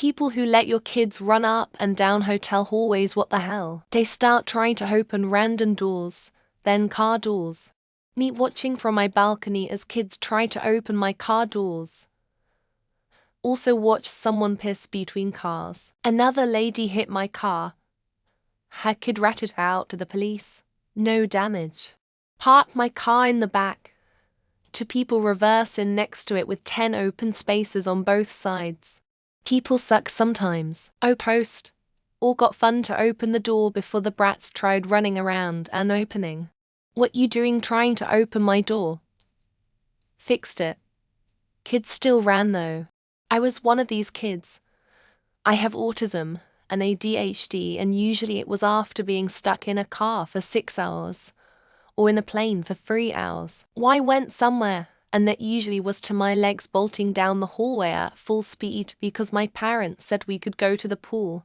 People who let your kids run up and down hotel hallways, what the hell? They start trying to open random doors, then car doors. Me watching from my balcony as kids try to open my car doors. Also watched someone piss between cars. Another lady hit my car. Her kid ratted out to the police. No damage. Parked my car in the back. Two people reverse in next to it with 10 open spaces on both sides. People suck sometimes. Oh, post. All got fun to open the door before the brats tried running around and opening. What you doing trying to open my door? Fixed it. Kids still ran though. I was one of these kids. I have autism and ADHD, and usually it was after being stuck in a car for 6 hours or in a plane for 3 hours. Why went somewhere, and that usually was to my legs bolting down the hallway at full speed because my parents said we could go to the pool,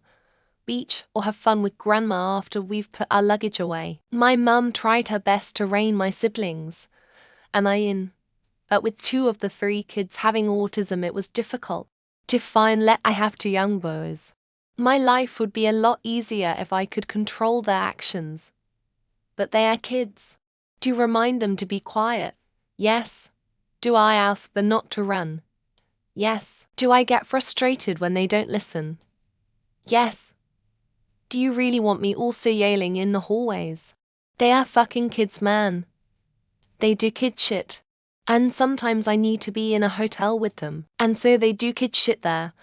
beach, or have fun with grandma after we've put our luggage away. My mum tried her best to rein my siblings, and I in. But with 2 of the 3 kids having autism, it was difficult to I have 2 young boys. My life would be a lot easier if I could control their actions. But they are kids. Do you remind them to be quiet? Yes. Do I ask them not to run? Yes. Do I get frustrated when they don't listen? Yes. Do you really want me also yelling in the hallways? They are fucking kids, man. They do kid shit. And sometimes I need to be in a hotel with them, and so they do kid shit there.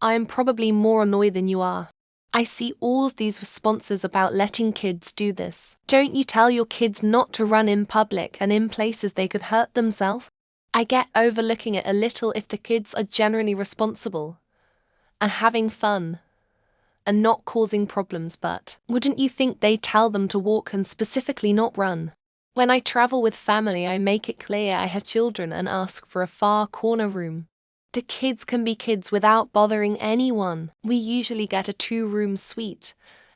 I am probably more annoyed than you are. I see all of these responses about letting kids do this. Don't you tell your kids not to run in public and in places they could hurt themselves? I get overlooking it a little if the kids are generally responsible and having fun and not causing problems, but wouldn't you think they'd tell them to walk and specifically not run? When I travel with family, I make it clear I have children and ask for a far corner room. The kids can be kids without bothering anyone. We usually get a 2-room suite,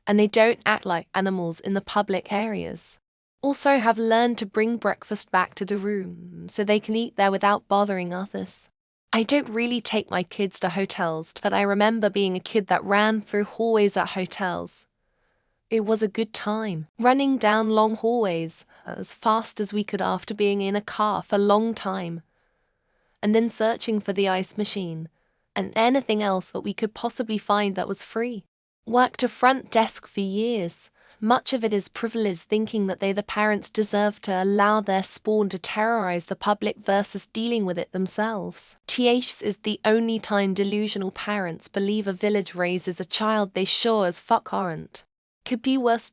and they don't act like animals in the public areas. Also have learned to bring breakfast back to the room so they can eat there without bothering others. I don't really take my kids to hotels, but I remember being a kid that ran through hallways at hotels. It was a good time, running down long hallways as fast as we could after being in a car for a long time, and then searching for the ice machine and anything else that we could possibly find that was free. Worked a front desk for years. Much of it is privilege, thinking that they, the parents, deserve to allow their spawn to terrorize the public versus dealing with it themselves. TH is the only time delusional parents believe a village raises a child they sure as fuck aren't. Could be worse.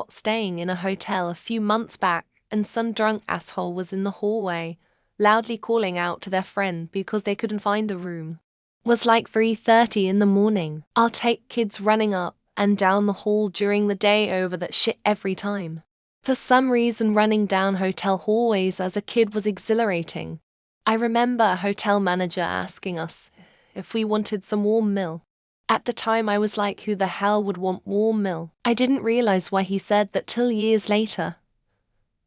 Staying in a hotel a few months back, and some drunk asshole was in the hallway, loudly calling out to their friend because they couldn't find a room. Was like 3:30 in the morning. I'll take kids running up and down the hall during the day over that shit every time. For some reason, running down hotel hallways as a kid was exhilarating. I remember a hotel manager asking us if we wanted some warm milk. At the time I was like, who the hell would want warm milk? I didn't realize why he said that till years later.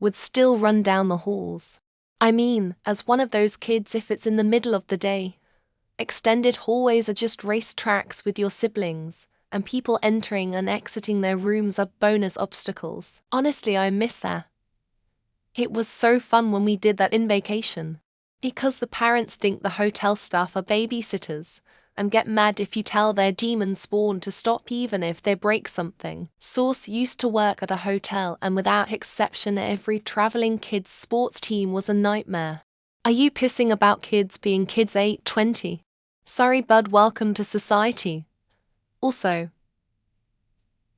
Would still run down the halls. I mean, as one of those kids, if it's in the middle of the day. Extended hallways are just race tracks with your siblings, and people entering and exiting their rooms are bonus obstacles. Honestly, I miss that. It was so fun when we did that in vacation. Because the parents think the hotel staff are babysitters, and get mad if you tell their demon spawn to stop even if they break something. Source used to work at a hotel, and without exception every traveling kids sports team was a nightmare. Are you pissing about kids being kids 820? Sorry bud, welcome to society. Also,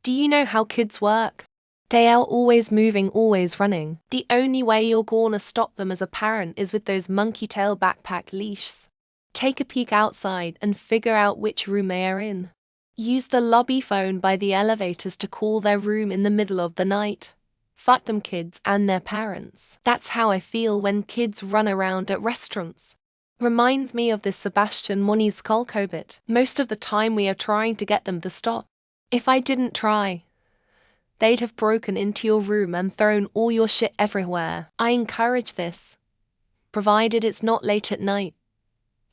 do you know how kids work? They are always moving, always running. The only way you're gonna stop them as a parent is with those monkey tail backpack leashes. Take a peek outside and figure out which room they are in. Use the lobby phone by the elevators to call their room in the middle of the night. Fuck them kids and their parents. That's how I feel when kids run around at restaurants. Reminds me of this Sebastian Moniz Skulko bit. Most of the time we are trying to get them to stop. If I didn't try, they'd have broken into your room and thrown all your shit everywhere. I encourage this, provided it's not late at night.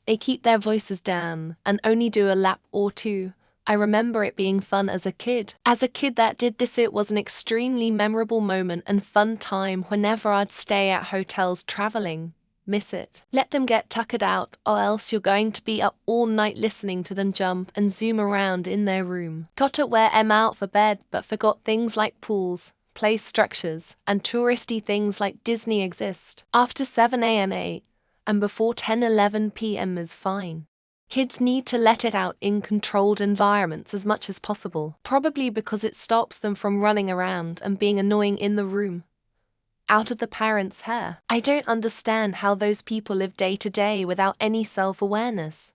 They keep their voices down and only do a lap or two. I remember it being fun as a kid. As a kid that did this, it was an extremely memorable moment and fun time whenever I'd stay at hotels traveling. Miss it. Let them get tuckered out, or else you're going to be up all night listening to them jump and zoom around in their room. Got to wear 'em out for bed, but forgot things like pools, play structures, and touristy things like Disney exist. After 7 a.m. and before 10-11 p.m. is fine. Kids need to let it out in controlled environments as much as possible, probably because it stops them from running around and being annoying in the room, out of the parents' hair. I don't understand how those people live day to day without any self-awareness.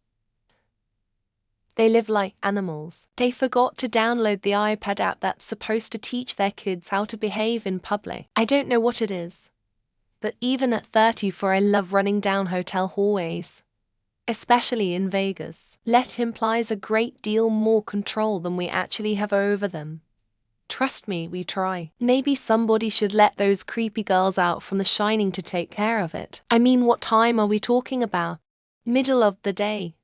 They live like animals. They forgot to download the iPad app that's supposed to teach their kids how to behave in public. I don't know what it is, but even at 34 I love running down hotel hallways, especially in Vegas. Let implies a great deal more control than we actually have over them. Trust me, we try. Maybe somebody should let those creepy girls out from The Shining to take care of it. I mean, what time are we talking about? Middle of the day.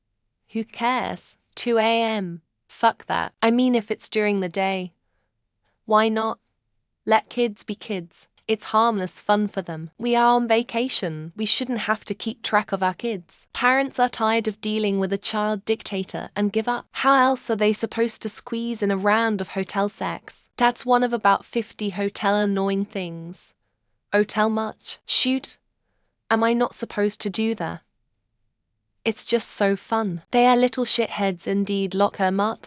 Who cares? 2 a.m. Fuck that. I mean, if it's during the day, why not? Let kids be kids. It's harmless fun for them. We are on vacation. We shouldn't have to keep track of our kids. Parents are tired of dealing with a child dictator and give up. How else are they supposed to squeeze in a round of hotel sex? That's one of about 50 hotel annoying things. Hotel much? Shoot. Am I not supposed to do that? It's just so fun. They are little shitheads indeed. Lock 'em up.